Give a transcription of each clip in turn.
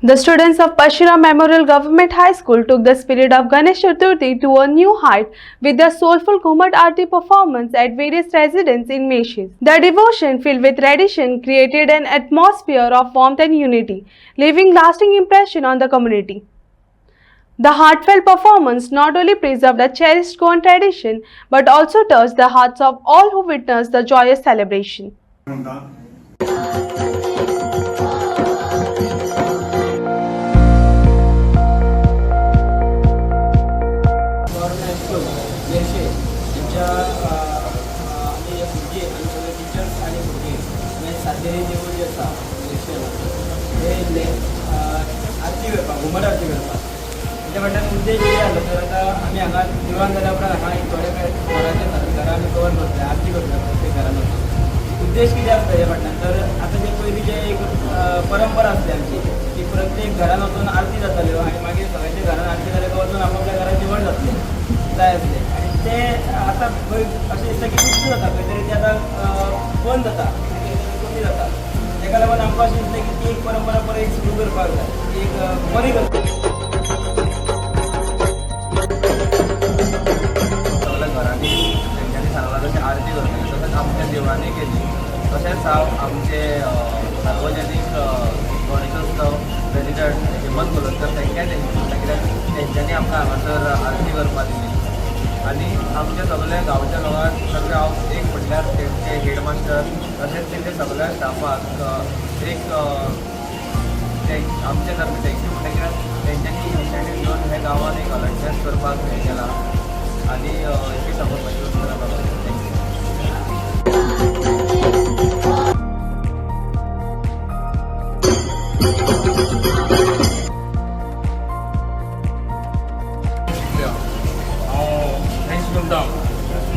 The students of Pashira Memorial Government High School took the spirit of Ganesh Chaturthi to a new height with their soulful Ghumat Aarti performance at various residences in Meshes. The devotion filled with tradition created an atmosphere of warmth and unity, leaving lasting impression on the community. The heartfelt performance not only preserved a cherished Goan tradition but also touched the hearts of all who witnessed the joyous celebration. घुमट आरती करतात त्या वाट्यान उद्देश कितें आसलो तर आतां आमी हांगा दिवान जाल्या उपरांत हांगा एक थोडे घरां आमी कवर करता आरती करता प्रत्येक घरान वचून उद्देश कितें आसता ह्या फाटल्यान तर आतां जे पयलीं जे एक परंपरा आसली आमची की प्रत्येक घरान वचून आरती जाताल्यो आनी मागीर सगळ्यांच्या घरान आरती जाल्यार वचून आपापल्या घरान जेवण जातलें जाय आसलें आनी तें आतां अशें दिसता की लुप्त जाता खंय तरी तें आतां बंद जाता कमी जाता तेका लागून आमकां अशें दिसता की ती एक परंपरा परत सुरू करपाक जाय ती एक बरी गजाल घरांनी तेंच्यांनी सांगलां तशें आरती करतली तशेंच आमच्या देवळांनी केली तशेंच हांव आमचे सार्वजनीक गणेशोत्सव प्रेसिडेंट हेमंत कोलतकर तेंच्यांनी तेंच्यांनी आमकां हांगासर आरती करपाक दिली आनी आमच्या सगळ्या गांवच्या लोकांक सगळे हांव एक म्हटल्यार तेंचे हेडमास्टर तशेंच तेंचे सगळ्या स्टाफाक एक आमचे तर्फे थँक्यू म्हणटा कित्याक तेंच्यांनी इनिशिएटीव घेवन हे गांवांत एक अलर्टनेस करपाक हें केलां आनी इतली सपोर्ट म्हाजी वचून थँक्यू. थँक्स म्हणटा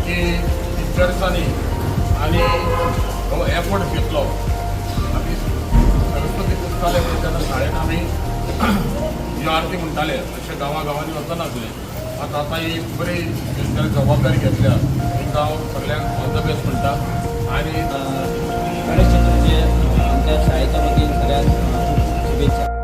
की टिचर्सांनी आनी एफर्ट घेतलो आमी सरस्वती पुस्तकालय तेन्ना शाळेन आमी ह्यो आरती म्हणटाले अशें गांवांनी वचनासले आतां ही बरी जबाबदारी घेतल्या एक हांव सगळ्यांक ऑल द बेस्ट म्हणटा आनी गणेश चतुर्थी आमच्या शाळेच्या वतीन सगळ्यांक शुभेच्छा.